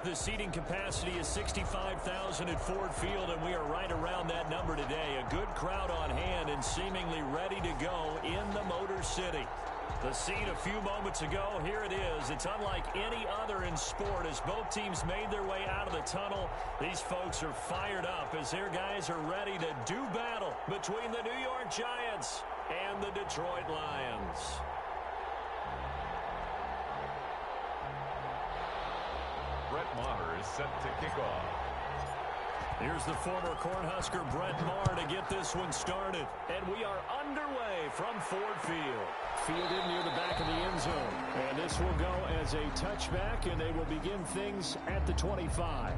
The seating capacity is 65,000 at Ford Field, and we are right around that number today. A good crowd on hand and seemingly ready to go in the Motor City. The scene a few moments ago, here it is. It's unlike any other in sport as both teams made their way out of the tunnel. These folks are fired up as their guys are ready to do battle between the New York Giants and the Detroit Lions. Brett Maher is set to kick off. Here's the former Cornhusker Brett Maher to get this one started. And we are underway from Ford Field. Fielded near the back of the end zone. And this will go as a touchback, and they will begin things at the 25.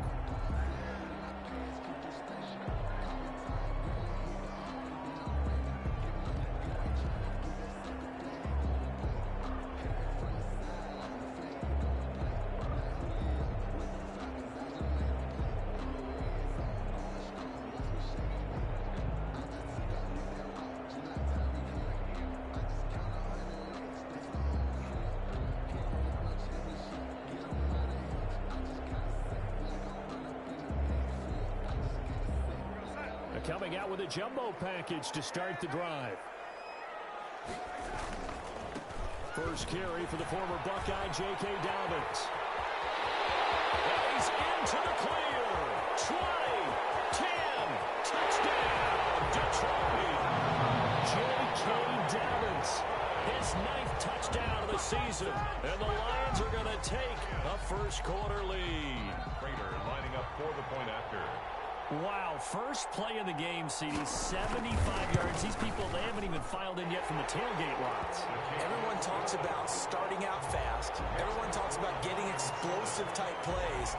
Coming out with a jumbo package to start the drive. First carry for the former Buckeye, J.K. Dobbins. He's into the clear. 20, 10, touchdown, Detroit. J.K. Dobbins, his 9th touchdown of the season. And the Lions are going to take a first-quarter lead. Prater lining up for the point after. Wow, first play of the game, CD, 75 yards. These people, they haven't even filed in yet from the tailgate lots. Everyone talks about starting out fast. Everyone talks about getting explosive-type plays.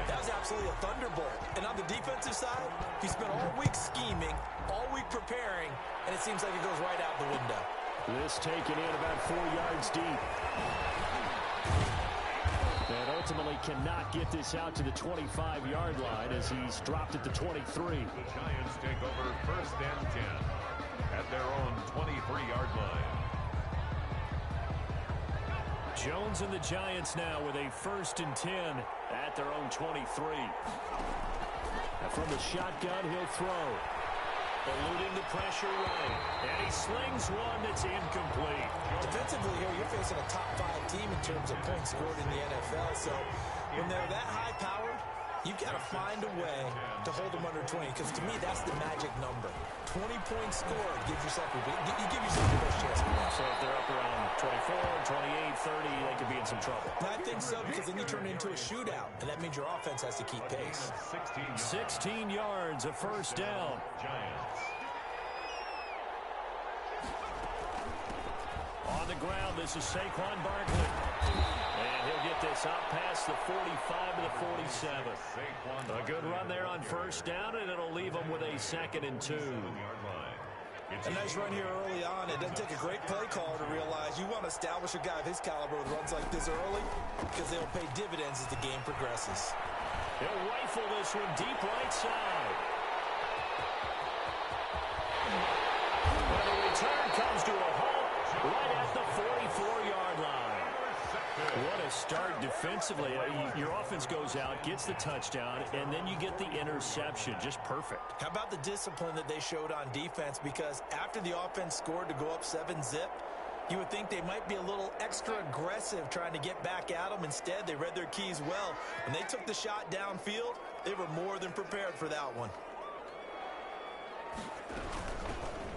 That was absolutely a thunderbolt. And on the defensive side, he spent all week scheming, all week preparing, and it seems like it goes right out the window. This taken in about 4 yards deep. And ultimately cannot get this out to the 25-yard line as he's dropped at the 23. The Giants take over first and 10 at their own 23-yard line. Jones and the Giants now with a first and 10 at their own 23. And from the shotgun, he'll throw. Eluding the pressure right. And he slings one that's incomplete. Defensively here, you're facing a top-5 team in terms of points scored in the NFL. So when they're that high-powered, you've got to find a way to hold them under 20. Because to me, that's the magic number. 20 points scored gives yourself you give yourself the best chance to win. So if they're up around 24, 28, 30, they could be in some trouble. I think so, because then you turn it into a shootout, and that means your offense has to keep pace. 16 yards, a first down. Giants. On the ground, this is Saquon Barkley. And he'll get this out past the 45 to the 47. A good run there on first down, and it'll leave them with a 2nd and 2. A nice run here early on. It doesn't take a great play caller to realize you want to establish a guy of his caliber with runs like this early because they'll pay dividends as the game progresses. He'll rifle this one deep right side. And the return comes to a halt right at the 44-yard line. What a start defensively. Your offense goes out, gets the touchdown, and then you get the interception. Just perfect. How about the discipline that they showed on defense? Because after the offense scored to go up 7-zip, you would think they might be a little extra aggressive trying to get back at them. Instead, they read their keys well. When they took the shot downfield, they were more than prepared for that one.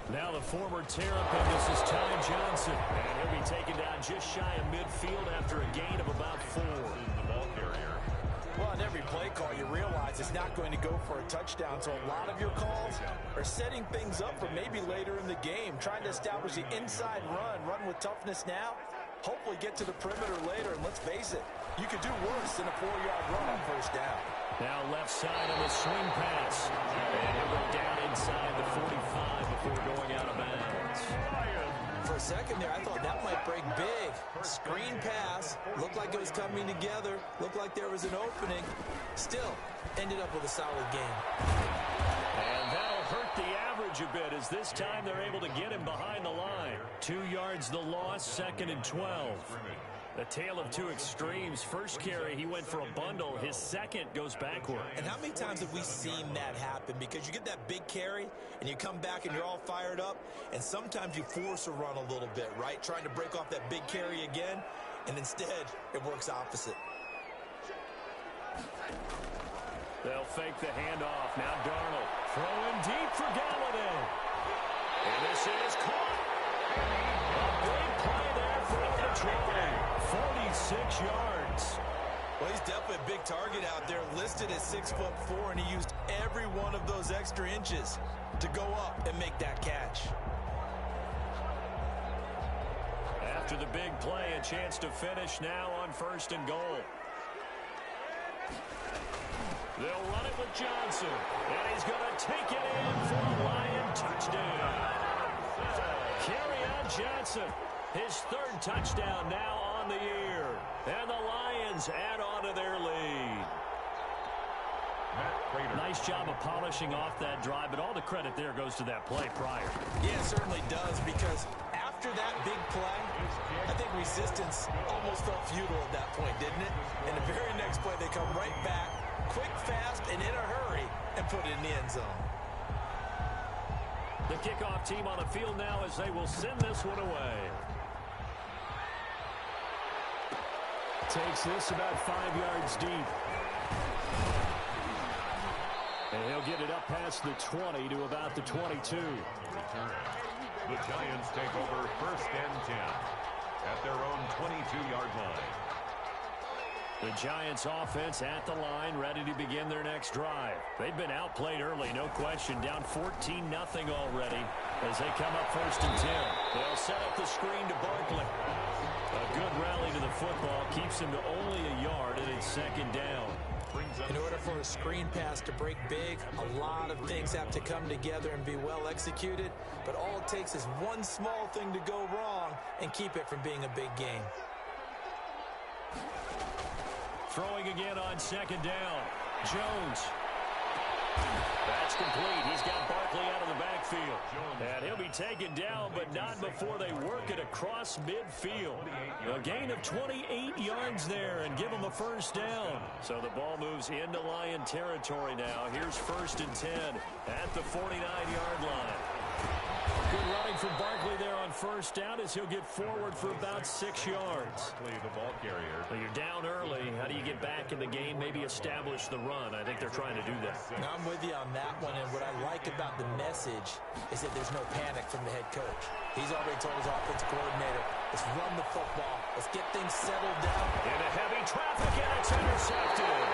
Now the former Terrapin, this is Ty Johnson. And he'll be taken down just shy of midfield after a gain of about 4. The ball carrier. Well, on every play call, you realize it's not going to go for a touchdown. So a lot of your calls are setting things up for maybe later in the game, trying to establish the inside run with toughness now, hopefully get to the perimeter later. And let's face it, you could do worse than a 4-yard run on first down. Now left side on the swing pass. And he'll go down inside the 45 before going out of bounds. For a second there, I thought that might break big. Screen pass. Looked like it was coming together. Looked like there was an opening. Still, ended up with a solid game. And that'll hurt the average a bit as this time they're able to get him behind the line. 2 yards the loss, 2nd and 12. A tale of two extremes. First carry, he went for a bundle. His second goes backward. And how many times have we seen that happen? Because you get that big carry, and you come back and you're all fired up, and sometimes you force a run a little bit, right? Trying to break off that big carry again, and instead it works opposite. They'll fake the handoff. Now Darnold throwing deep for Galladay. And this is caught. A big play there for Detroit. 46 yards. Well, he's definitely a big target out there, listed at 6'4", and he used every one of those extra inches to go up and make that catch. After the big play, a chance to finish now on 1st and goal. They'll run it with Johnson, and he's going to take it in for a Lion touchdown. Kerryon Johnson, his 3rd touchdown now on the year. And the Lions add on to their lead. Nice job of polishing off that drive, but all the credit there goes to that play prior. Yeah, it certainly does, because after that big play, I think resistance almost felt futile at that point, didn't it? And the very next play, they come right back, quick, fast, and in a hurry, and put it in the end zone. The kickoff team on the field now as they will send this one away. Takes this about 5 yards deep. And he'll get it up past the 20 to about the 22. The Giants take over 1st and 10 at their own 22-yard line. The Giants offense at the line, ready to begin their next drive. They've been outplayed early, no question. Down 14-0 already as they come up 1st and 10. They'll set up the screen to Barkley. A good rally to the football keeps him to only a yard, and it's 2nd down. In order for a screen pass to break big, a lot of things have to come together and be well executed, but all it takes is one small thing to go wrong and keep it from being a big game. Throwing again on 2nd down. Jones. That's complete. He's got Barkley out of the backfield. And he'll be taken down, but not before they work it across midfield. A gain of 28 yards there and give him a 1st down. So the ball moves into Lion territory now. Here's 1st and 10 at the 49-yard line. Good running from Barkley there on 1st down as he'll get forward for about 6 yards. Barkley, the ball carrier. Well, you're down early. How do you get back in the game? Maybe establish the run. I think they're trying to do that. Now, I'm with you on that one, and what I like about the message is that there's no panic from the head coach. He's already told his offensive coordinator, let's run the football. Let's get things settled down. Into heavy traffic, and it's intercepted.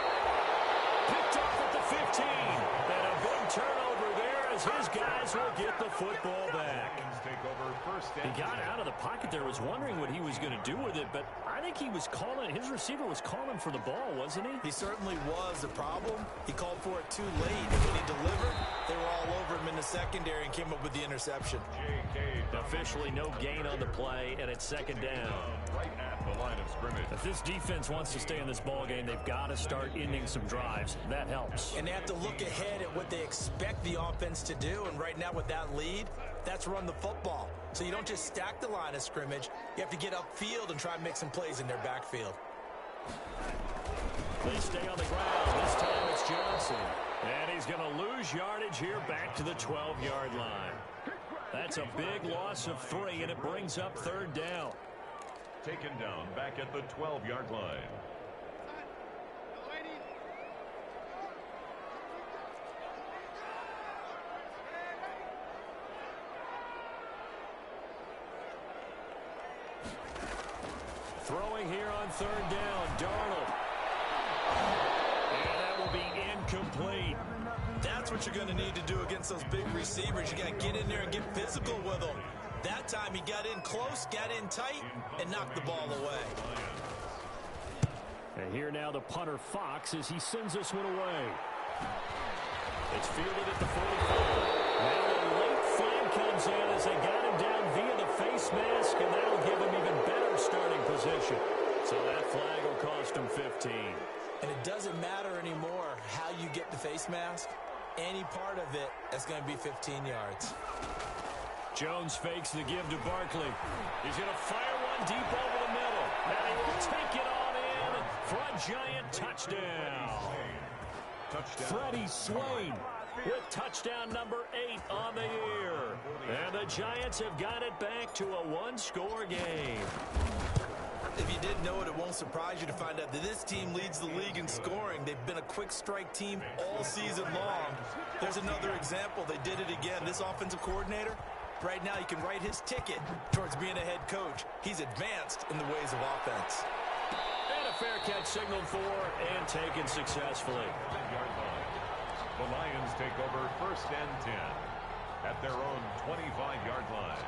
Picked off at the 15. And a big turnover there as his guys will get the football back. He got out of the pocket there, was wondering what he was going to do with it, but I think he was calling, his receiver was calling for the ball, wasn't he? He certainly was. The problem, he called for it too late, and when he delivered, they were all over him in the secondary and came up with the interception. Officially no gain on the play, and it's 2nd down. Right at the line of scrimmage. If this defense wants to stay in this ball game, they've got to start ending some drives. That helps. And they have to look ahead at what they expect the offense to do, and right now with that lead, that's run the football. So you don't just stack the line of scrimmage. You have to get upfield and try and make some plays in their backfield. They stay on the ground. This time it's Johnson. And he's going to lose yardage here back to the 12-yard line. That's a big loss of 3, and it brings up 3rd down. Taken down back at the 12-yard line. Throwing here on 3rd down, Darnold. And that will be incomplete. That's what you're going to need to do against those big receivers. You got to get in there and get physical with them. That time he got in close, got in tight, and knocked the ball away. And here now the punter Fox as he sends this one away. It's fielded at the 45. Now a late flag comes in as they got him down via the face mask, and that'll give him even better starting position. So that flag will cost him 15. And it doesn't matter anymore how you get the face mask. Any part of it, that's going to be 15 yards. Jones fakes the give to Barkley. He's going to fire one deep over the middle. And he will take it on in for a Giant touchdown. Freddie Swain with touchdown number 8 on the year. And the Giants have got it back to a one-score game. If you didn't know it, it won't surprise you to find out that this team leads the league in scoring. They've been a quick strike team all season long. There's another example. They did it again. This offensive coordinator, right now he can write his ticket towards being a head coach. He's advanced in the ways of offense. And a fair catch signaled for and taken successfully. The Lions take over 1st and 10 at their own 25-yard line.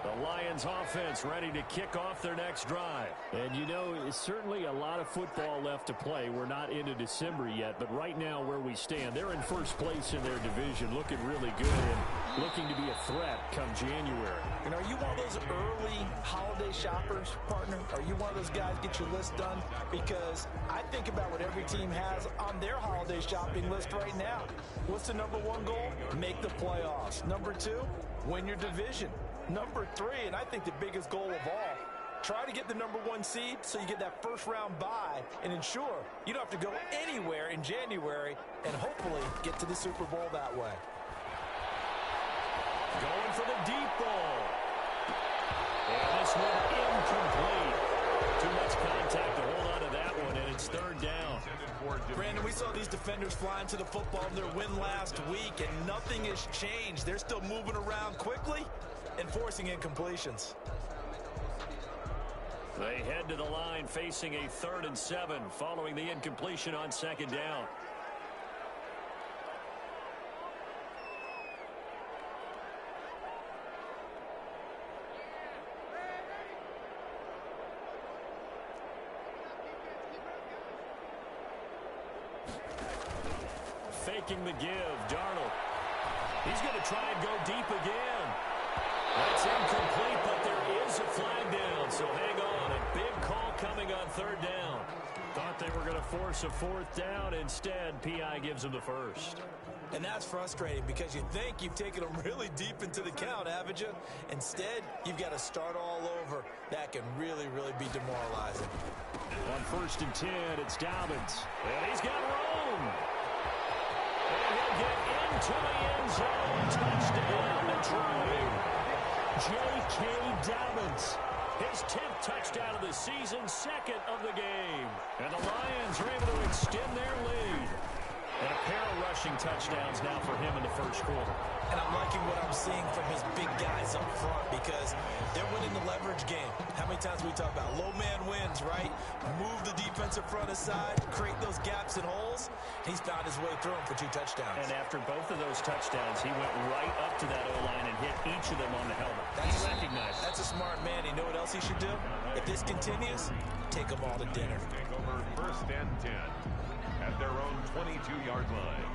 The Lions offense ready to kick off their next drive. And you know, it's certainly a lot of football left to play. We're not into December yet, but right now where we stand, they're in first place in their division, looking really good and looking to be a threat come January. And are you one of those early holiday shoppers, partner? Are you one of those guys get your list done? Because I think about what every team has on their holiday shopping list right now. What's the number 1 goal? Make the playoffs. Number 2, win your division. Number 3, and I think the biggest goal of all, try to get the number 1 seed so you get that first-round bye and ensure you don't have to go anywhere in January and hopefully get to the Super Bowl that way. Going for the deep ball. And this one incomplete. Too much contact to hold on to that one, and it's 3rd down. Brandon, we saw these defenders flying to the football in their win last week, and nothing has changed. They're still moving around quickly and forcing incompletions. They head to the line facing a 3rd and 7 following the incompletion on 2nd down. Faking the give, Darnold. He's going to try and go deep again. That's incomplete, but there is a flag down, so hang on. A big call coming on 3rd down. Thought they were going to force a 4th down. Instead, P.I. gives them the first. And that's frustrating because you think you've taken them really deep into the count, haven't you? Instead, you've got to start all over. That can really, really be demoralizing. On 1st and 10, it's Dobbins. And he's got room. And he'll get into the end zone. Touchdown, Detroit. J.K. Dobbins, his 10th touchdown of the season, 2nd of the game. And the Lions are able to extend their lead. And a pair of rushing touchdowns now for him in the 1st quarter. And I'm liking what I'm seeing from his big guys up front because they're winning the leverage game. How many times we talk about low man wins, right? Move the defensive front aside, create those gaps and holes. He's found his way through them for 2 touchdowns. And after both of those touchdowns, he went right up to that O-line and hit each of them on the helmet. He recognized it. That's a smart man. You know what else he should do? If this continues, take them all to dinner. Take over 1st and 10 at their own 22-yard line.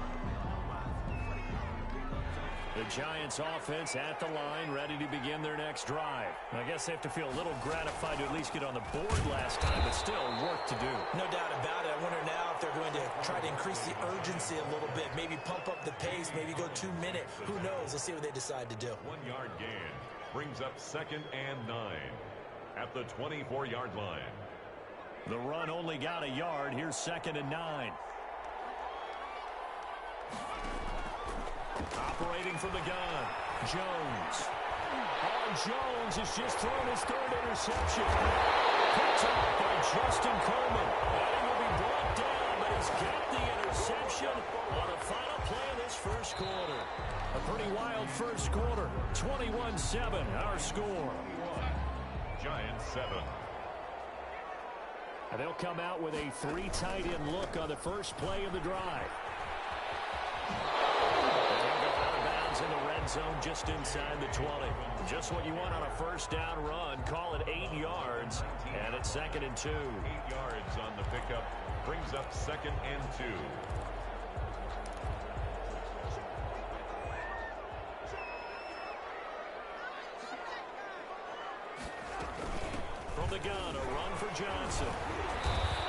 The Giants offense at the line, ready to begin their next drive. I guess they have to feel a little gratified to at least get on the board last time, but still work to do. No doubt about it. I wonder now if they're going to try to increase the urgency a little bit, maybe pump up the pace, maybe go 2-minute. Who knows? Let's see what they decide to do. 1-yard gain brings up 2nd and 9 at the 24-yard line. The run only got a yard. Here's 2nd and 9. Operating from the gun, Jones. Oh, Jones has just thrown his 3rd interception. Picked up by Justin Coleman. And he will be brought down, but he's got the interception on the final play of this 1st quarter. A pretty wild 1st quarter. 21-7, our score. Giants 7. And they'll come out with a 3 tight end look on the first play of the drive. In the red zone just inside the 20. Just what you want on a 1st down run. Call it 8 yards. And it's 2nd and 2. 8 yards on the pickup. Brings up 2nd and 2. From the gun, a run for Johnson.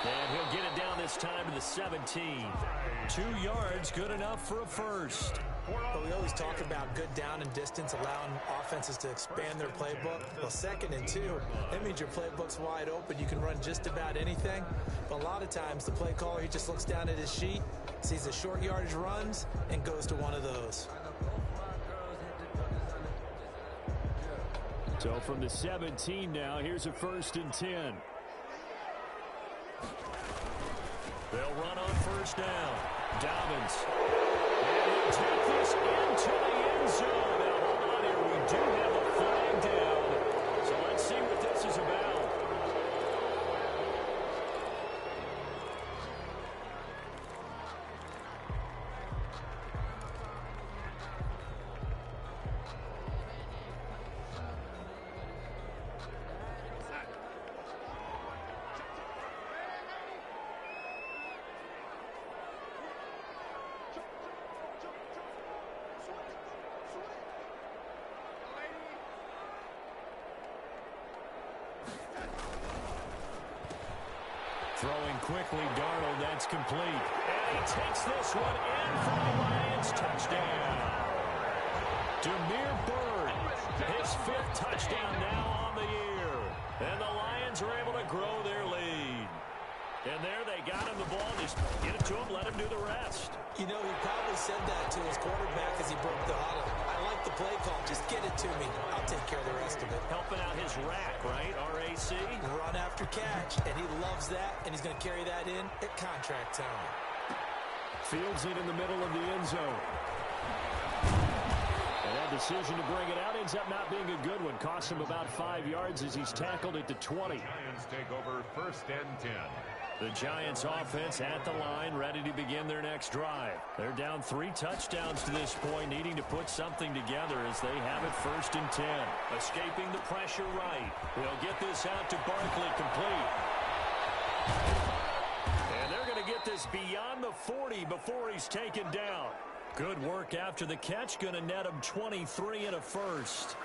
And he'll get it down this time to the 17. 2 yards, good enough for a first. Well, we always talk about good down and distance, allowing offenses to expand their playbook. Well, 2nd and 2, that means your playbook's wide open. You can run just about anything. But a lot of times, the play caller, he just looks down at his sheet, sees the short yardage runs, and goes to one of those. So from the 17 now, here's a 1st and 10. They'll run on 1st down. Dobbins. And they'll take this into the end zone. Now, hold on here. We do have a flag down. So let's see what this is about. Throwing quickly, Darnold, that's complete. And he takes this one in for the Lions. Touchdown. Demir Bird, his 5th touchdown now on the year. And the Lions are able to grow their lead. And there they got him the ball. Just get it to him, let him do the rest. You know, he probably said that to his quarterback as he broke the huddle. I like the play call. Just get it to me. I'll take care of the rest of it. Helping out his rack, right? RAC. Run after catch, and he loves that, and he's going to carry that in at contract time. Fields it in the middle of the end zone. And that decision to bring it out ends up not being a good one. Costs him about 5 yards as he's tackled at the 20. Giants take over 1st and 10. The Giants offense at the line, ready to begin their next drive. They're down 3 touchdowns to this point, needing to put something together as they have it 1st and 10. Escaping the pressure right. They'll get this out to Barkley, complete. And they're going to get this beyond the 40 before he's taken down. Good work after the catch, going to net him 23 and a first.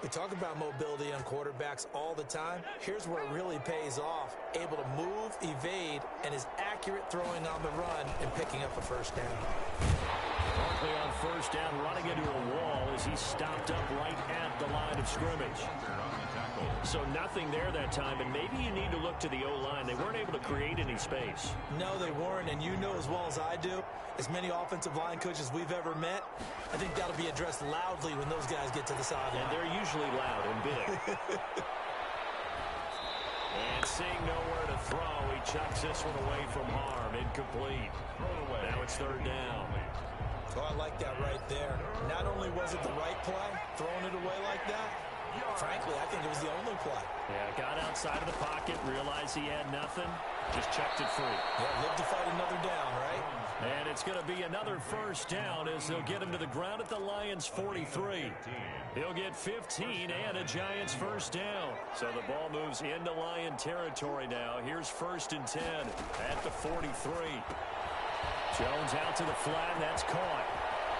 We talk about mobility on quarterbacks all the time. Here's where it really pays off. Able to move, evade, and is accurate throwing on the run and picking up a 1st down. Barkley on 1st down, running into a wall as he stopped up right at the line of scrimmage. So nothing there that time, and maybe you need to look to the O-line. They weren't able to create any space. No, they weren't, and you know as well as I do, as many offensive line coaches we've ever met, I think that'll be addressed loudly when those guys get to the sideline. And they're usually loud and big. And seeing nowhere to throw, he chucks this one away from harm. Incomplete. Now it's 3rd down. Oh, I like that right there. Not only was it the right play, throwing it away like that, frankly, I think it was the only play. Yeah, got outside of the pocket, realized he had nothing, just chucked it free. Yeah, live to fight another down, right? And it's going to be another 1st down as they'll get him to the ground at the Lions' 43. He'll get 15 and a Giants 1st down. So the ball moves into Lion territory now. Here's 1st and 10 at the 43. Jones out to the flat, that's caught.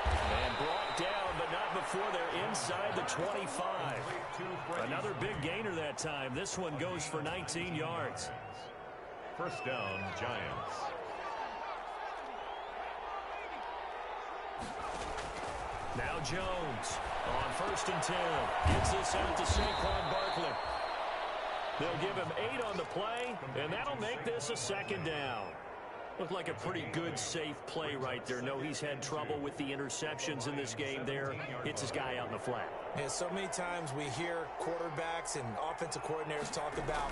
And brought down, but not before they're inside the 25. Another big gainer that time. This one goes for 19 yards. 1st down, Giants. Now Jones on 1st and 10. Gets this out to Saquon Barkley. They'll give him 8 on the play, and that'll make this a 2nd down. Looked like a pretty good, safe play right there. No, he's had trouble with the interceptions in this game there. Hits his guy out in the flat. Yeah, so many times we hear quarterbacks and offensive coordinators talk about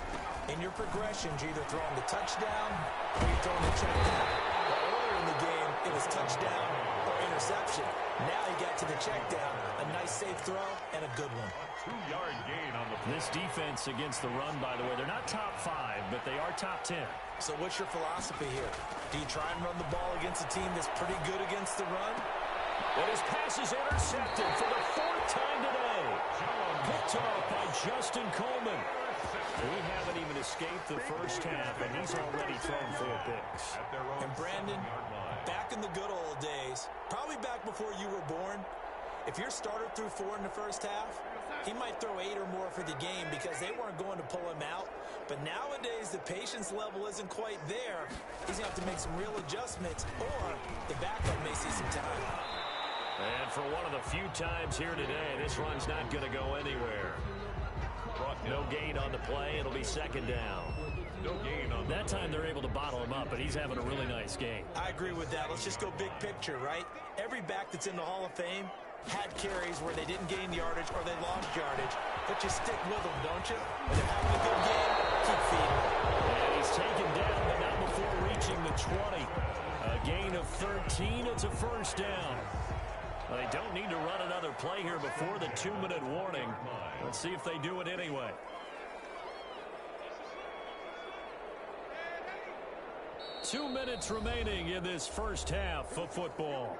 in your progressions, you're either throwing the touchdown or you're throwing the check down. But earlier in the game, it was touchdown or interception. Now he got to the check down. A nice, safe throw and a good one. 2-yard gain on the play. This defense against the run, by the way, they're not top 5, but they are top 10. So what's your philosophy here? Do you try and run the ball against a team that's pretty good against the run? And his pass is intercepted for the 4th time today. Picked off by Justin Coleman. We haven't even escaped the 1st half, and he's already thrown 4 picks. And Brandon, back in the good old days, probably back before you were born, if your starter threw 4 in the 1st half, he might throw 8 or more for the game because they weren't going to pull him out But nowadays, the patience level isn't quite there. He's going to have to make some real adjustments, or the backup may see some time. And for one of the few times here today, this run's not going to go anywhere. No gain on the play. It'll be second down. No gain on that time they're able to bottle him up, but he's having a really nice game. I agree with that. Let's just go big picture, right? Every back that's in the Hall of Fame had carries where they didn't gain yardage or they lost yardage, but you stick with them, don't you? When they're having a good game, keep feeding. And he's taken down, but not before reaching the 20. A gain of 13. It's a first down. They don't need to run another play here before the 2-minute warning. Let's see if they do it anyway. Two minutes remaining in this first half of football.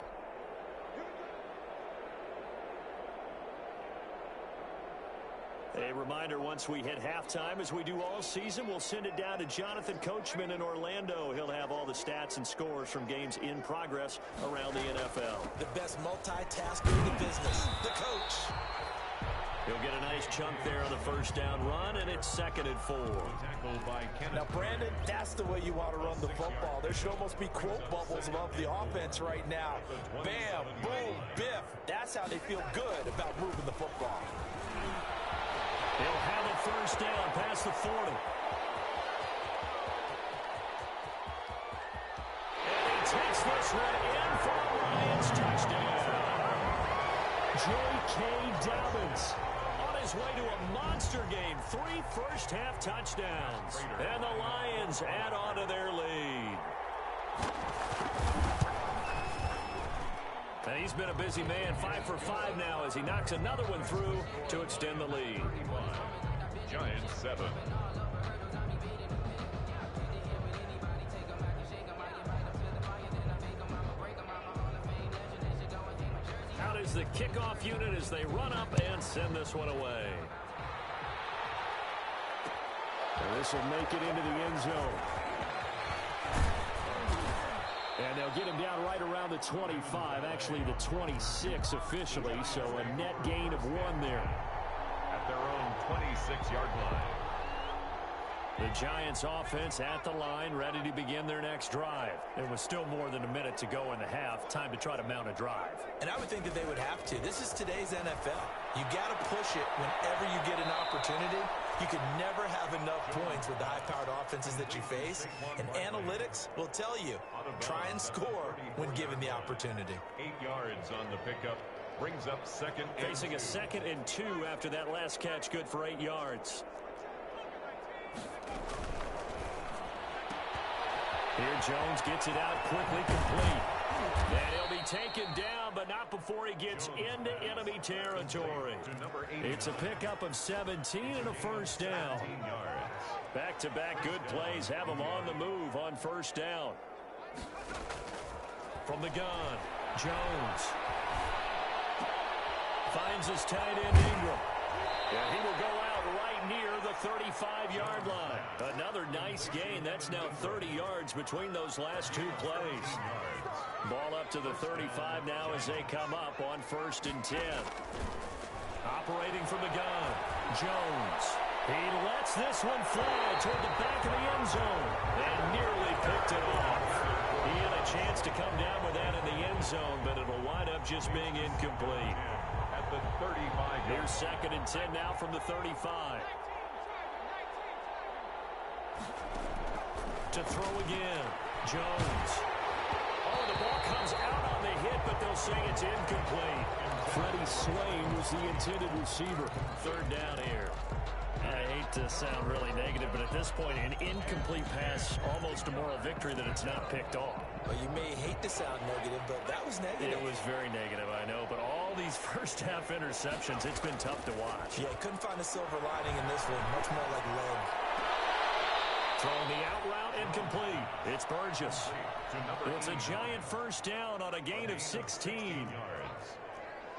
A reminder, once we hit halftime, as we do all season, we'll send it down to Jonathan Coachman in Orlando. He'll have all the stats and scores from games in progress around the NFL. The best multitasker in the business, the coach. He'll get a nice chunk there on the first down run, and it's 2nd and 4. Now, Brandon, that's the way you want to run the football. There should almost be quote bubbles above the offense right now. Bam, boom, biff. That's how they feel good about moving the football. They'll have a first down past the 40. And he takes this one in for a Lions touchdown. J.K. Dobbins on his way to a monster game. 3 first-half touchdowns. And the Lions add on to their lead. And he's been a busy man, 5 for 5 now as he knocks another one through to extend the lead. Giants 7. Out is the kickoff unit as they run up and send this one away. And this will make it into the end zone. And they'll get him down right around the 25, actually the 26 officially, so a net gain of 1 there. At their own 26-yard line. The Giants offense at the line, ready to begin their next drive. It was still more than a minute to go in the half. Time to try to mount a drive. And I would think that they would have to. This is today's NFL. You got to push it whenever you get an opportunity. You can never have enough points with the high-powered offenses that you face. And analytics will tell you, try and score when given the opportunity. 8 yards on the pickup. Brings up 2nd and Facing a 2nd and 2 after that last catch, good for 8 yards. Here Jones gets it out quickly, complete. And he'll be taken down, but not before he gets into enemy territory. It's a pickup of 17 and a first down. Back-to-back good plays have him on the move on first down. From the gun, Jones finds his tight end Ingram. And he will go out right near the 35-yard line. Another nice gain. That's now 30 yards between those last 2 plays. Ball up to the 35 now as they come up on 1st and 10. Operating from the gun, Jones. He lets this one fly toward the back of the end zone and nearly picked it off. He had a chance to come down with that in the end zone, but it'll wind up just being incomplete. At the 35. Here's 2nd and 10 now from the 35. To throw again, Jones. Oh, the ball comes out on the hit, but they'll say it's incomplete. Freddie Swain was the intended receiver. 3rd down here. I hate to sound really negative, but at this point, an incomplete pass, almost a moral victory that it's not picked off. Well, you may hate to sound negative, but that was negative. It was very negative, I know, but all these first-half interceptions, it's been tough to watch. Yeah, couldn't find a silver lining in this one. Much more like lead. Throwing the out route incomplete. It's Burgess. It's a Giant first down on a gain of 16.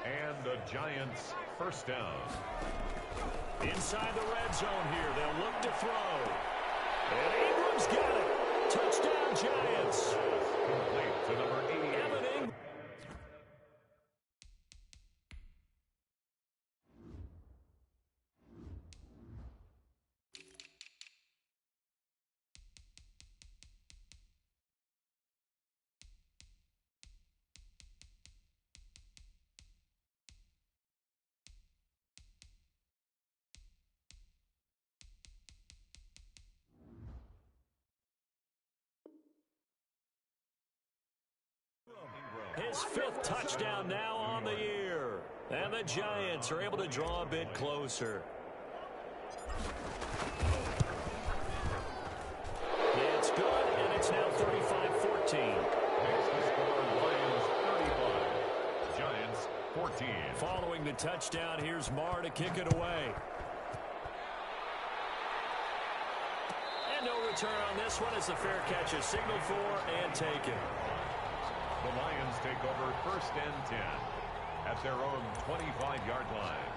And the Giants first down. Inside the red zone here. They'll look to throw. And Ingram's got it. Touchdown, Giants. Complete to number 88. Evan Ingram. His 5th touchdown now on the year. And the Giants are able to draw a bit closer. It's good, and it's now 35-14. Makes the score Lions 35, Giants 14. Following the touchdown, here's Marr to kick it away. And no return on this one as the fair catch is signaled for and taken. The Lions take over 1st and 10 at their own 25-yard line.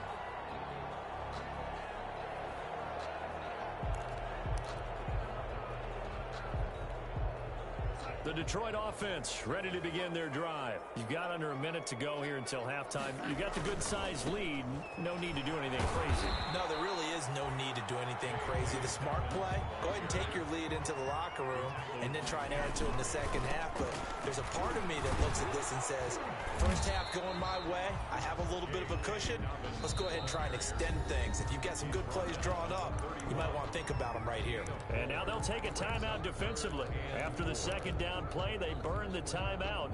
The Detroit offense ready to begin their drive. You've got under a minute to go here until halftime. You've got the good-sized lead. No need to do anything crazy. No, there really is no need to do anything crazy. The smart play, go ahead and take your lead into the locker room and then try and add to it in the second half. But there's a part of me that looks at this and says, first half going my way, I have a little bit of a cushion. Let's go ahead and try and extend things. If you've got some good plays drawn up, you might want to think about them right here. And now they'll take a timeout defensively. After the second down play, they burn the timeout,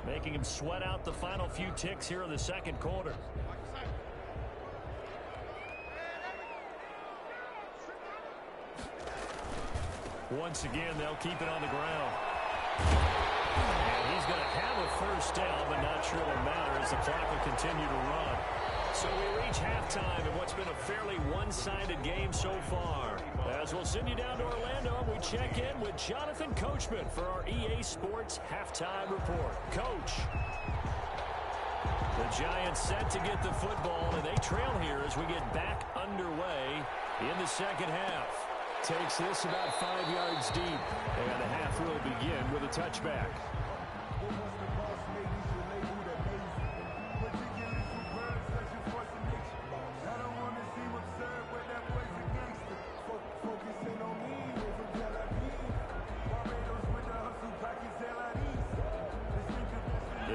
making him sweat out the final few ticks here in the second quarter. Once again, they'll keep it on the ground. And he's going to have a first down, but not sure it'll matter as the clock will continue to run. So we reach halftime in what's been a fairly one-sided game so far. As we'll send you down to Orlando, we check in with Jonathan Coachman for our EA Sports Halftime Report. Coach. The Giants set to get the football, and they trail here as we get back underway in the second half. Takes this about 5 yards deep, and the half will begin with a touchback.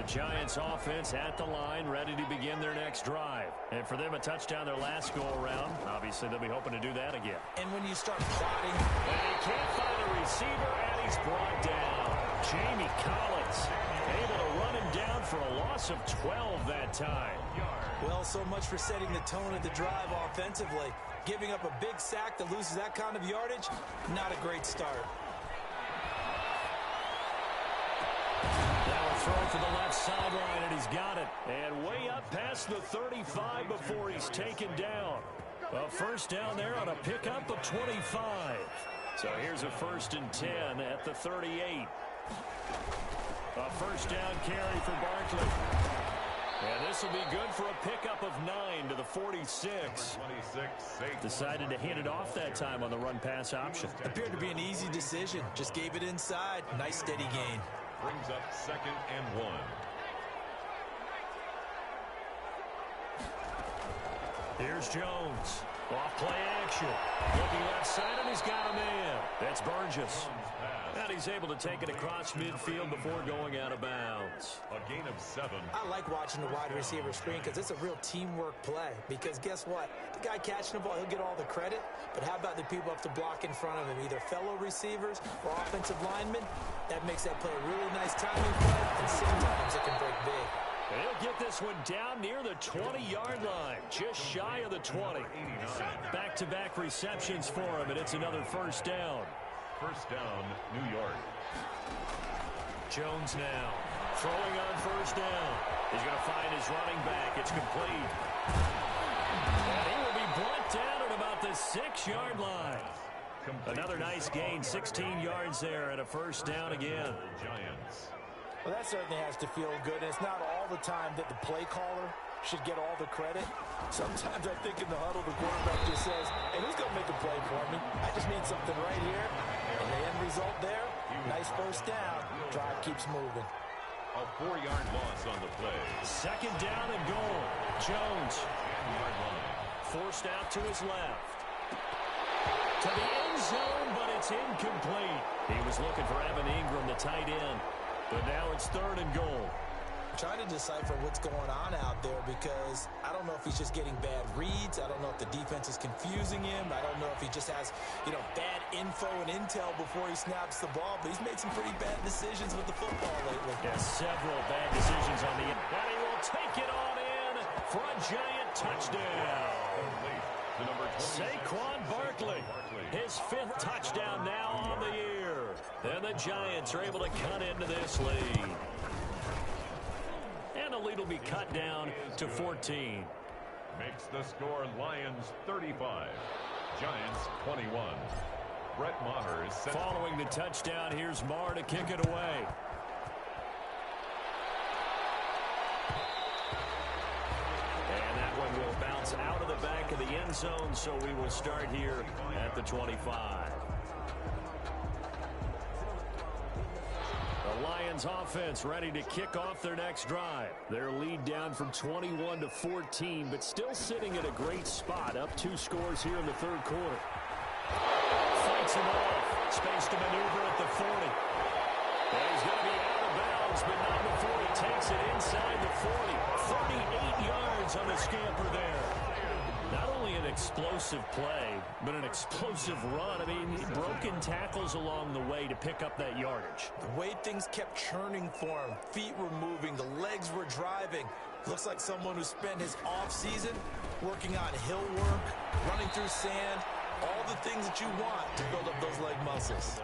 Giants offense at the line, ready to begin their next drive. And for them, a touchdown their last go-around. Obviously, they'll be hoping to do that again. And when you start plotting... And he can't find a receiver, and he's brought down. Jamie Collins able to run him down for a loss of 12 that time. Well, so much for setting the tone of the drive offensively. Giving up a big sack that loses that kind of yardage, not a great start. Throw to the left sideline, and he's got it. And way up past the 35 before he's taken down. A first down there on a pickup of 25. So here's a 1st and 10 at the 38. A first down carry for Barkley. And this will be good for a pickup of 9 to the 46. Decided to hand it off that time on the run-pass option. Appeared to be an easy decision. Just gave it inside. Nice steady gain. Brings up 2nd and 1. Here's Jones. Off play action. Looking left side, and he's got a man. That's Burgess. And he's able to take it across midfield before going out of bounds. A gain of 7. I like watching the wide receiver screen because it's a real teamwork play. Because guess what? The guy catching the ball, he'll get all the credit. But how about the people up to block in front of him? Either fellow receivers or offensive linemen. That makes that play a really nice timing play. And sometimes it can break big. And he'll get this one down near the 20-yard line. Just shy of the 20. Back-to-back receptions for him, and it's another first down. First down, New York. Jones now throwing on first down. He's going to find his running back. It's complete. And he will be brought down at about the 6-yard line. Another nice gain, 16 yards there, and a first down again. Giants. Well, that certainly has to feel good. And it's not all the time that the play caller should get all the credit. Sometimes I think in the huddle, the quarterback just says, hey, who's going to make a play for me? I just need something right here. And the end result there, nice first down. Drive keeps moving. A 4-yard loss on the play. Second down and goal. Jones forced out to his left. To the end zone, but it's incomplete. He was looking for Evan Ingram, the tight end. But now it's 3rd and goal. Trying to decipher what's going on out there because I don't know if he's just getting bad reads. I don't know if the defense is confusing him. I don't know if he just has, bad info and intel before he snaps the ball. But he's made some pretty bad decisions with the football lately. Yeah, several bad decisions on the end. And he will take it on in for a giant touchdown. Saquon Barkley, his 5th touchdown now on the year. And the Giants are able to cut into this lead. And the lead will be cut down to 14. Makes the score Lions 35, Giants 21. Brett Maher is set. Following the touchdown, here's Maher to kick it away. And that one will bounce out of the back of the end zone, so we will start here at the 25. The Lions offense ready to kick off their next drive. Their lead down from 21 to 14, but still sitting at a great spot, up 2 scores here in the 3rd quarter. Fights him off. Space to maneuver at the 40. And he's going to be out of bounds, but not before he takes it inside the 40. 38 yards on the scamper there. Not only an explosive play, but an explosive run. I mean, broken tackles along the way to pick up that yardage. The way things kept churning for him, feet were moving, the legs were driving. Looks like someone who spent his offseason working on hill work, running through sand, all the things that you want to build up those leg muscles.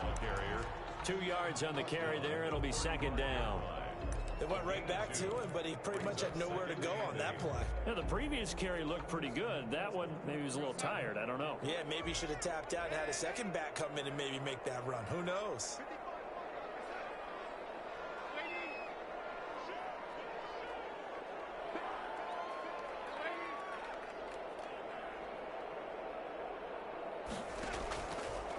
2 yards on the carry there. It'll be 2nd down. They went right back to him, but he pretty much had nowhere to go on that play. Yeah, the previous carry looked pretty good. That one, maybe he was a little tired. I don't know. Yeah, maybe he should have tapped out and had a second back come in and maybe make that run. Who knows?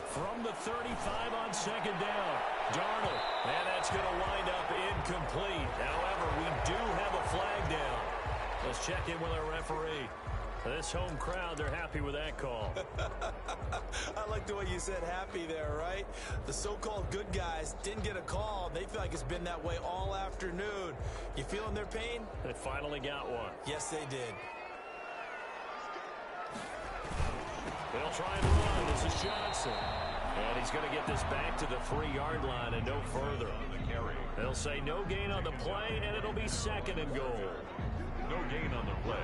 From the 35 on 2nd down, Darnold, and that's going to wind up incomplete. However, we do have a flag down. Let's check in with our referee. This home crowd, they're happy with that call. I like the way you said happy there, right? The so-called good guys didn't get a call. They feel like it's been that way all afternoon. You feeling their pain? They finally got one. Yes, they did. They'll try and run. This is Johnson. And he's going to get this back to the 3-yard line and no further. They'll say no gain on the play, and it'll be 2nd and goal. No gain on the play.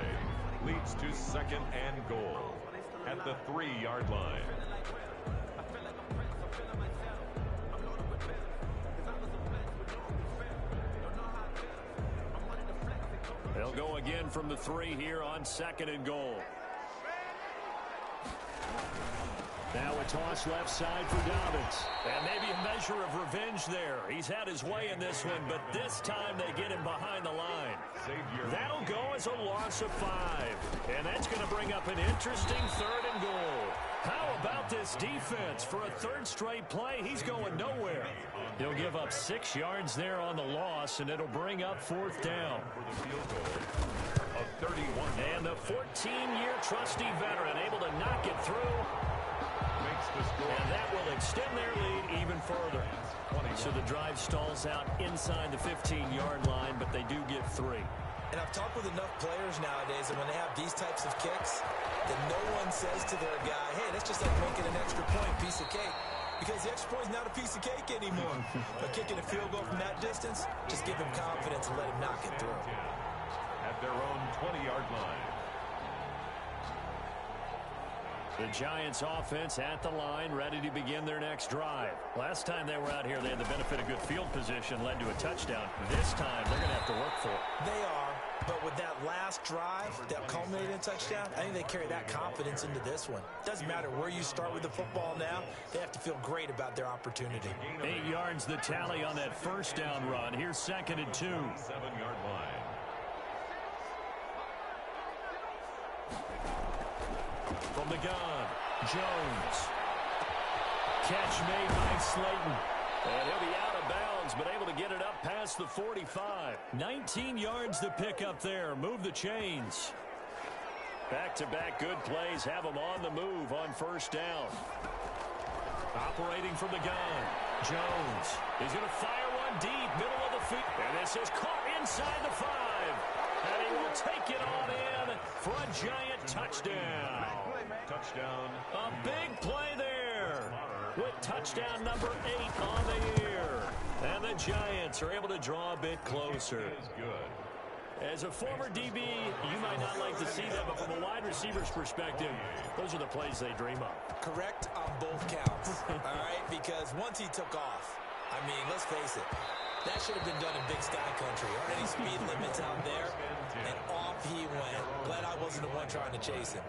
Leads to 2nd and goal at the 3-yard line. They'll go again from the 3 here on 2nd and goal. Now a toss left side for Dobbins. And maybe a measure of revenge there. He's had his way in this one, but this time they get him behind the line. That'll go as a loss of 5. And that's going to bring up an interesting 3rd and goal. How about this defense? For a 3rd straight play, he's going nowhere. He'll give up 6 yards there on the loss, and it'll bring up 4th down. And the 14-year trusty veteran able to knock it through. And that will extend their lead even further. So the drive stalls out inside the 15-yard line, but they do get 3. And I've talked with enough players nowadays, and when they have these types of kicks, that no one says to their guy, hey, that's just like making an extra point, piece of cake. Because the extra point is not a piece of cake anymore. But kicking a field goal from that distance, just give him confidence and let him knock it through. At their own 20-yard line. The Giants offense at the line, ready to begin their next drive. Last time they were out here, they had the benefit of good field position, led to a touchdown. This time, they're going to have to work for it. They are, but with that last drive that culminated in a touchdown, I think they carry that confidence into this one. Doesn't matter where you start with the football now, they have to feel great about their opportunity. 8 yards the tally on that 1st down run. Here's 2nd and 2. 7-yard line. From the gun, Jones. Catch made by Slayton. And he'll be out of bounds, but able to get it up past the 45. 19 yards to pick up there. Move the chains. Back-to-back good plays have him on the move on 1st down. Operating from the gun, Jones. He's going to fire one deep, middle of the field. And this is caught inside the 5. And he will take it on in for a giant touchdown. Touchdown. A big play there with touchdown number 8 on the year. And the Giants are able to draw a bit closer. As a former DB, you might not like to see that, but from a wide receiver's perspective, those are the plays they dream of. Correct on both counts, all right? Because once he took off, I mean, let's face it, that should have been done in Big Sky Country. Aren't any speed limits out there? And off he went. Glad I wasn't the one trying to chase him.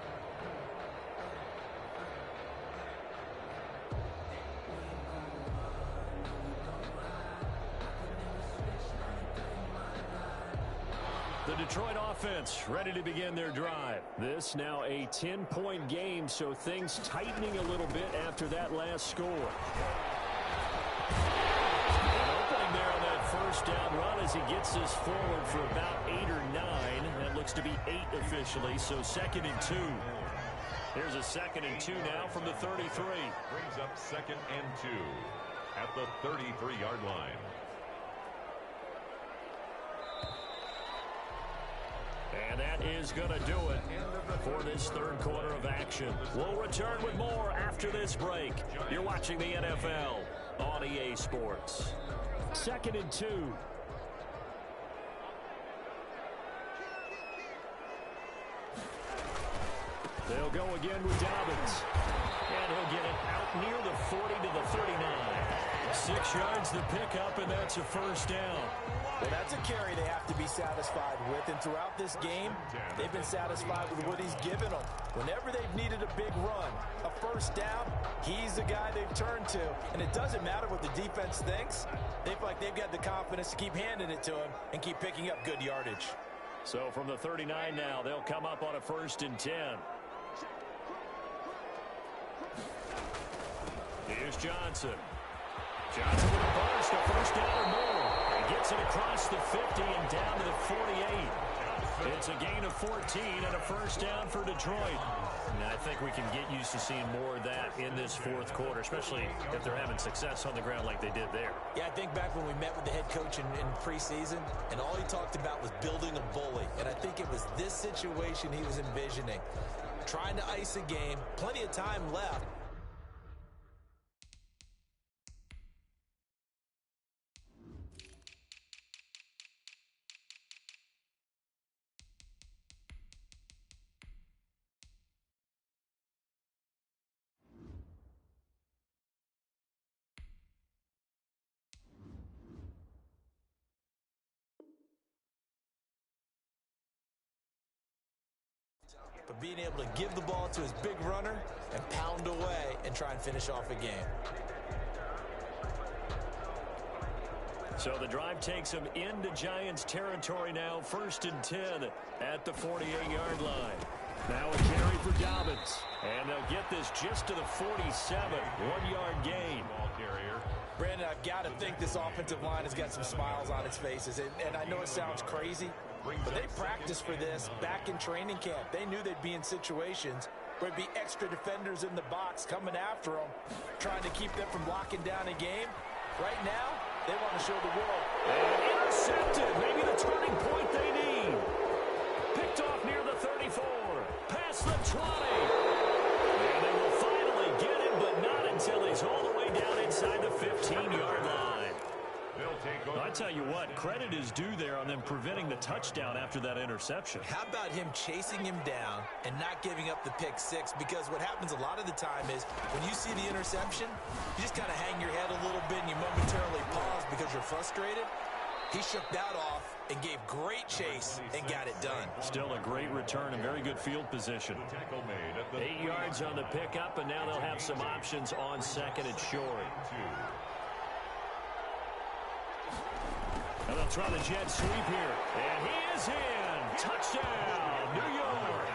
The Detroit offense ready to begin their drive. This now a 10-point game, so things tightening a little bit after that last score. An opening there on that first down run as he gets this forward for about 8 or 9. That looks to be 8 officially, so 2nd and 2. Here's a 2nd and 2 now from the 33. Brings up 2nd and 2 at the 33-yard line. And that is going to do it for this third quarter of action. We'll return with more after this break. You're watching the NFL on EA Sports. 2nd and 2. They'll go again with Dobbins. And he'll get it out near the 40 to the 39. 6 yards the pickup, and that's a first down. Well, that's a carry they have to be satisfied with, and throughout this game, they've been satisfied with what he's given them. Whenever they've needed a big run, a first down, he's the guy they've turned to, and it doesn't matter what the defense thinks. They feel like they've got the confidence to keep handing it to him and keep picking up good yardage. So from the 39 now, they'll come up on a 1st and 10. Here's Johnson. Johnson with a burst, a first down or more. He gets it across the 50 and down to the 48. It's a gain of 14 and a first down for Detroit. And I think we can get used to seeing more of that in this fourth quarter, especially if they're having success on the ground like they did there. Yeah, I think back when we met with the head coach in preseason, and all he talked about was building a bully. And I think it was this situation he was envisioning. Trying to ice a game, plenty of time left. But being able to give the ball to his big runner and pound away and try and finish off a game. So the drive takes him into Giants territory now. 1st and 10 at the 48-yard line. Now a carry for Dobbins. And they'll get this just to the 47. 1-yard gain. Ball carrier. Brandon, I've got to think this offensive line has got some smiles on its faces. And I know it sounds crazy, but they practiced for this back in training camp. They knew they'd be in situations where it'd be extra defenders in the box coming after them, trying to keep them from locking down a game. Right now, they want to show the world. And intercepted. Maybe the turning point they need. Picked off near the 34. Past the 20. And they will finally get him, but not until he's all the way down inside the 15-yard line. I tell you what, credit is due there on them preventing the touchdown after that interception. How about him chasing him down and not giving up the pick six? Because what happens a lot of the time is when you see the interception, you just kind of hang your head a little bit and you momentarily pause because you're frustrated. He shook that off and gave great chase and got it done. Still a great return and very good field position. 8 yards on the pickup, and now they'll have some options on 2nd and short. And they'll try the jet sweep here. And he is in. Touchdown, New York.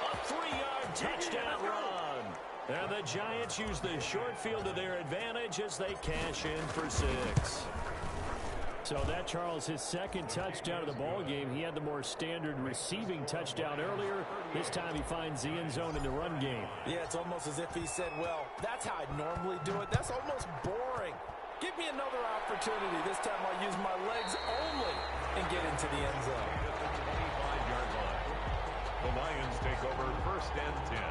A 3-yard touchdown run. And the Giants use the short field to their advantage as they cash in for 6. So that, Charles, his 2nd touchdown of the ball game. He had the more standard receiving touchdown earlier. This time he finds the end zone in the run game. Yeah, it's almost as if he said, well, that's how I normally do it. That's almost boring. Give me another opportunity. This time I'll use my legs only and get into the end zone. The 25-yard line. The Lions take over 1st and 10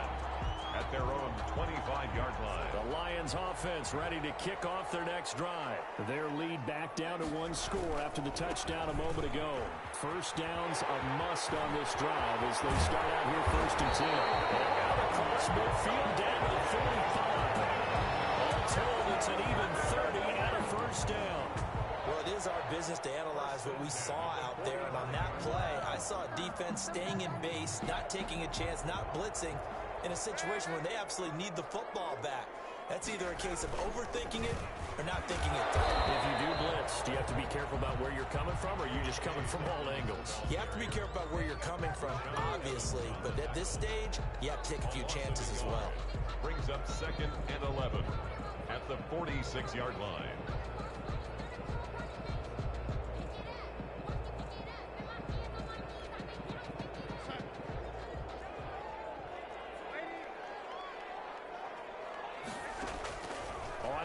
at at their own 25-yard line. The Lions offense ready to kick off their next drive. Their lead back down to one score after the touchdown a moment ago. First down's a must on this drive as they start out here first and 10. And out across midfield down to the 45. All told, it's an even 30 and a first down. Well, it is our business to analyze what we saw out there, and on that play, I saw a defense staying in base, not taking a chance, not blitzing, in a situation where they absolutely need the football back. That's either a case of overthinking it or not thinking it through. If you do blitz, do you have to be careful about where you're coming from, or are you just coming from all angles? You have to be careful about where you're coming from, obviously, but at this stage, you have to take a few chances as well. Brings up 2nd and 11 at the 46-yard line.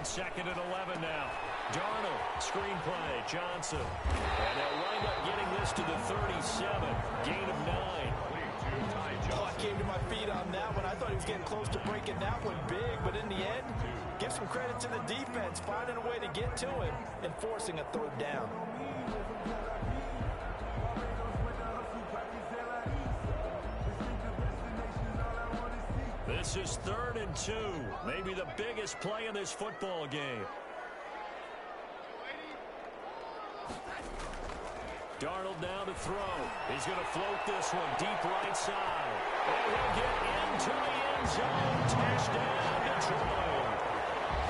Second and 11 now. Darnold, screenplay, Johnson. And they'll wind up getting this to the 37. Gain of 9. Oh, I came to my feet on that one. I thought he was getting close to breaking that one big, but in the end, give some credit to the defense, finding a way to get to him and forcing a third down. This is 3rd and 2. Maybe the biggest play in this football game. Darnold now to throw. He's going to float this one deep right side. And he'll get into the end zone. Touchdown, Detroit.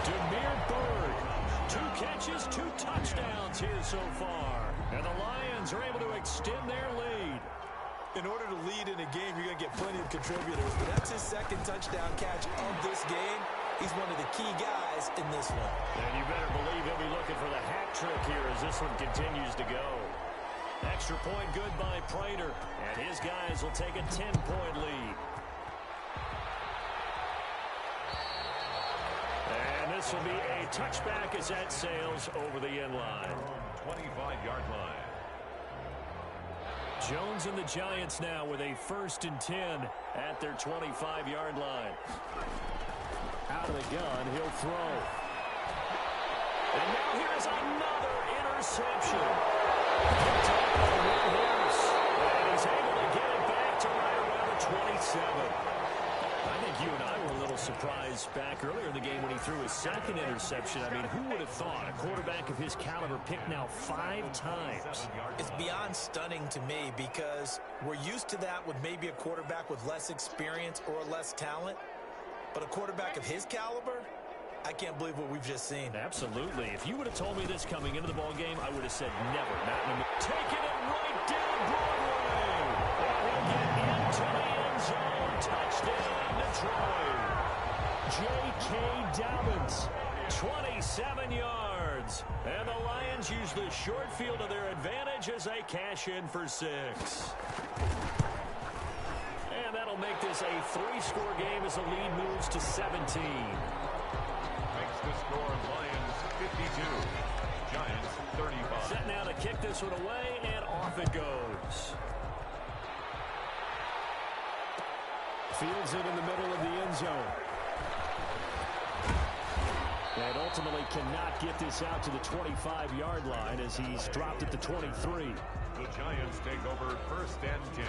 Demir Bird. 2 catches, 2 touchdowns here so far. And the Lions are able to extend their lead. In order to lead in a game, you're going to get plenty of contributors, but that's his 2nd touchdown catch of this game. He's one of the key guys in this one. And you better believe he'll be looking for the hat trick here as this one continues to go. Extra point good by Prater, and his guys will take a 10-point lead. And this will be a touchback as that sails over the end line. 25-yard line. Jones and the Giants now with a 1st and 10 at their 25-yard line. Out of the gun, he'll throw. And now here's another interception. Picked up by one horse. And he's able to get it back to right around the 27. I think you and I were a little surprised back earlier in the game when he threw his 2nd interception. I mean, who would have thought a quarterback of his caliber picked now 5 times? It's beyond stunning to me because we're used to that with maybe a quarterback with less experience or less talent. But a quarterback of his caliber, I can't believe what we've just seen. Absolutely. If you would have told me this coming into the ball game, I would have said never. Not in the taking it right down Broadway. And he'll get into the end zone. Touchdown, Detroit. J.K. Dobbins, 27 yards. And the Lions use the short field to their advantage as they cash in for 6. And that'll make this a 3-score game as the lead moves to 17. Makes the score Lions 52. Giants 35. Set now to kick this one away, and off it goes. Fields it in the middle of the end zone. And ultimately cannot get this out to the 25-yard line as he's dropped at the 23. The Giants take over 1st and 10.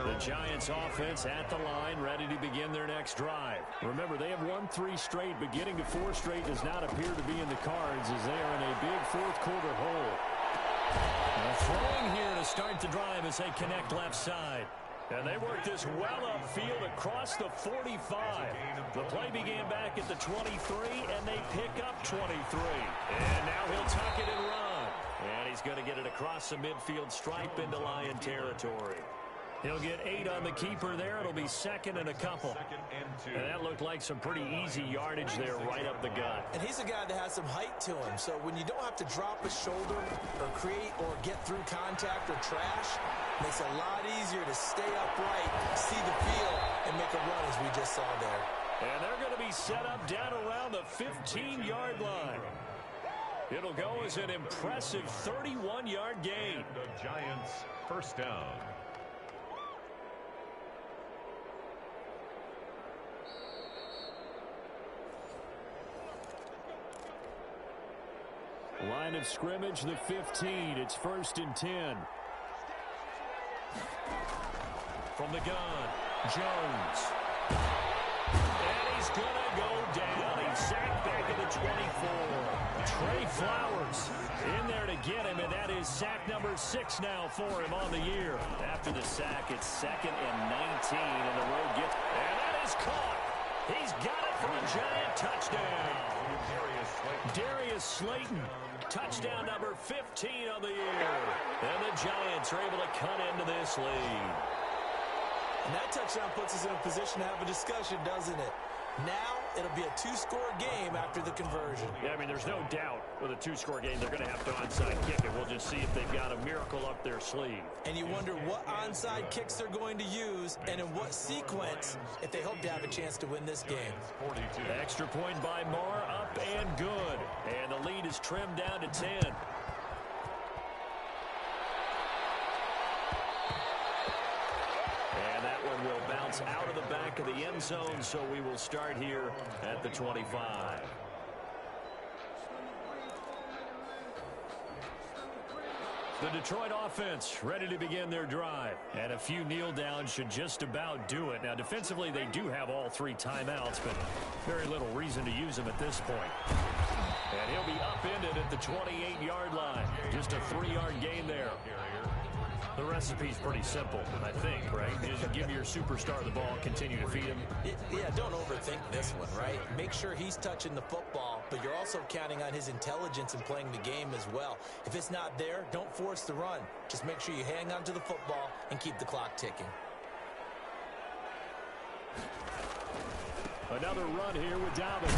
The Giants offense at the line, ready to begin their next drive. Remember, they have won 3 straight, but getting to 4 straight does not appear to be in the cards as they are in a big 4th quarter hole. Now throwing here to start the drive as they connect left side. And they work this well upfield across the 45. The play began back at the 23, and they pick up 23. And now he'll tuck it and run. And he's going to get it across the midfield stripe into Lion territory. He'll get 8 on the keeper there. It'll be 2nd and a couple. 2nd and 2. And that looked like some pretty easy yardage there right up the gut. And he's a guy that has some height to him. So when you don't have to drop a shoulder or create or get through contact or trash, it makes it a lot easier to stay upright, see the field, and make a run as we just saw there. And they're going to be set up down around the 15-yard line. It'll go as an impressive 31-yard gain. The Giants 1st down. Line of scrimmage, the 15. It's 1st and 10. From the gun, Jones. And he's going to go down. He's sacked back at the 24. Trey Flowers in there to get him, and that is sack number 6 now for him on the year. After the sack, it's 2nd and 19, and the road gets... And that is caught. He's got it for a Giant touchdown. Darius Slayton. Touchdown number 15 on the year. And the Giants are able to cut into this lead. And that touchdown puts us in a position to have a discussion, doesn't it? Now it'll be a 2-score game after the conversion. Yeah, I mean, there's no doubt with a 2-score game they're going to have to onside kick it. We'll just see if they've got a miracle up their sleeve. And you wonder what onside kicks they're going to use and in what sequence if they hope to have a chance to win this game. Extra point by Marr, up and good. And the lead is trimmed down to 10. Will bounce out of the back of the end zone, so we will start here at the 25. The Detroit offense ready to begin their drive. And a few kneel downs should just about do it. Now, defensively, they do have all 3 timeouts, but very little reason to use them at this point. And he'll be upended at the 28-yard line. Just a 3-yard gain there. The recipe's pretty simple, I think, right? Just give your superstar the ball, continue to feed him. Yeah, don't overthink this one, right? Make sure he's touching the football, but you're also counting on his intelligence in playing the game as well. If it's not there, don't force the run. Just make sure you hang on to the football and keep the clock ticking. Another run here with Dobbins.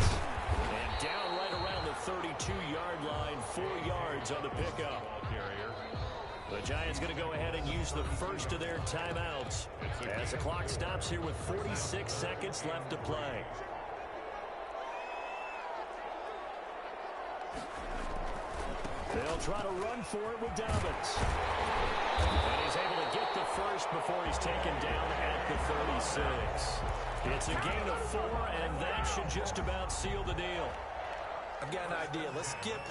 And down right around the 32-yard line, 4 yards on the pickup. The Giants going to go ahead and use the first of their timeouts as the clock stops here with 46 seconds left to play. They'll try to run for it with Dobbins. And he's able to get the first before he's taken down at the 36. It's a gain of 4, and that should just about seal the deal. I've got an idea. Let's skip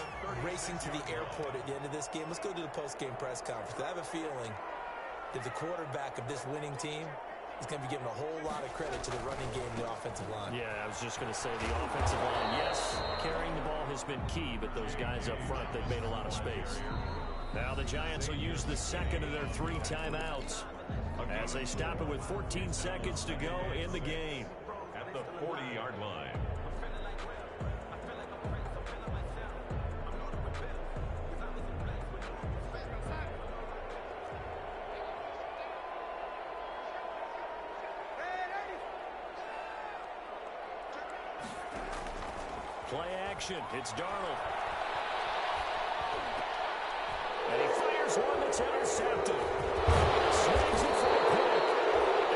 racing to the airport at the end of this game. Let's go to the post-game press conference. I have a feeling that the quarterback of this winning team is going to be given a whole lot of credit to the running game and the offensive line. Yeah, I was just going to say the offensive line, yes, carrying the ball has been key, but those guys up front, they've made a lot of space. Now the Giants will use the second of their 3 timeouts as they stop it with 14 seconds to go in the game. At the 40-yard line. Play action. It's Darnold. And he fires one that's intercepted. Swings it for a pick.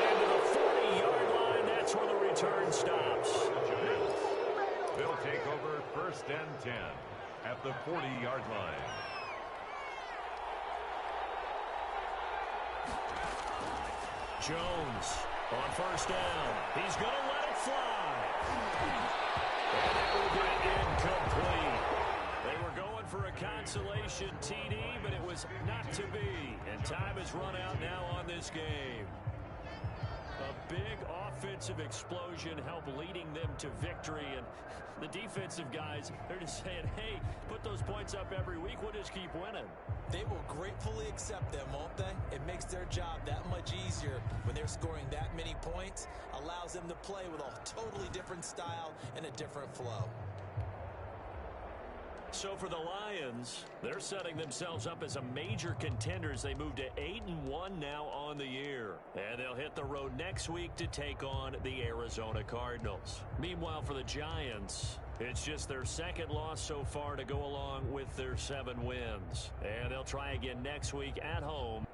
And to the 40-yard line, that's where the return stops. They'll take over 1st and 10 at the 40-yard line. Jones on 1st down. He's going to let it fly. And it will be incomplete. They were going for a consolation TD, but it was not to be. And time has run out now on this game. A big offensive explosion helped leading them to victory. And the defensive guys, they're just saying, hey, put those points up every week. We'll just keep winning. They will gratefully accept them, won't they? It makes their job that much easier when they're scoring that many points. Allows them to play with a totally different style and a different flow. So for the Lions, they're setting themselves up as a major contender as they move to 8-1 now on the year. And they'll hit the road next week to take on the Arizona Cardinals. Meanwhile, for the Giants, it's just their 2nd loss so far to go along with their 7 wins. And they'll try again next week at home